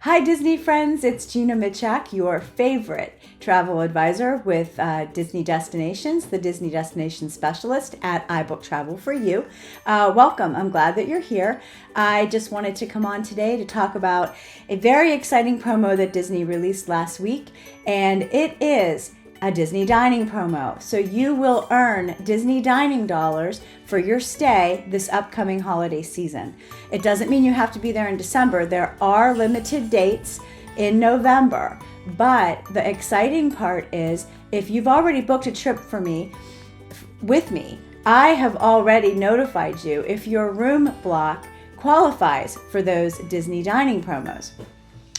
Hi Disney friends, it's Gina Mitchak, your favorite travel advisor with Disney Destinations, the Disney Destination Specialist at iBook Travel for You. Welcome, I'm glad that you're here. I just wanted to come on today to talk about a very exciting promo that Disney released last week, and it is a Disney dining promo. So you will earn Disney dining dollars for your stay this upcoming holiday season. It doesn't mean you have to be there in December. There are limited dates in November. But the exciting part is if you've already booked a trip with me, I have already notified you if your room block qualifies for those Disney dining promos,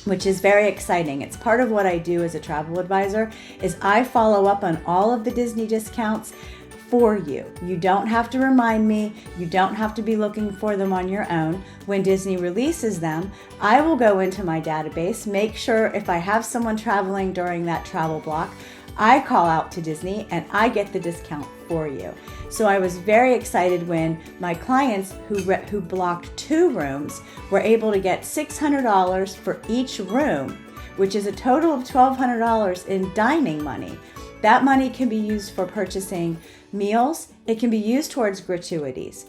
which is very exciting. It's part of what I do as a travel advisor is I follow up on all of the Disney discounts for you. You don't have to remind me. You don't have to be looking for them on your own. When Disney releases them, I will go into my database, make sure if I have someone traveling during that travel block, I call out to Disney and I get the discount for you. So I was very excited when my clients who blocked 2 rooms were able to get $600 for each room, which is a total of $1,200 in dining money. That money can be used for purchasing meals. It can be used towards gratuities.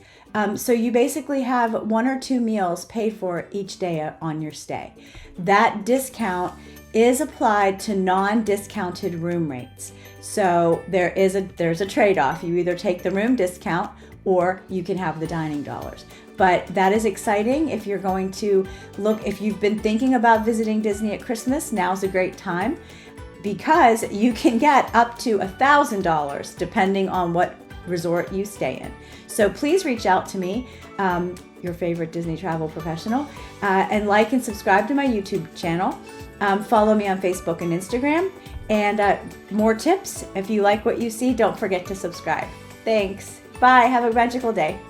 So you basically have 1 or 2 meals paid for each day on your stay. That discount is applied to non-discounted room rates. So there's a trade-off. You either take the room discount or you can have the dining dollars. But that is exciting. If you're going to if you've been thinking about visiting Disney at Christmas, now's a great time because you can get up to $1,000 depending on what resort you stay in. So please reach out to me, your favorite Disney travel professional, and like and subscribe to my YouTube channel. Follow me on Facebook and Instagram. And more tips. If you like what you see, don't forget to subscribe. Thanks. Bye. Have a magical day.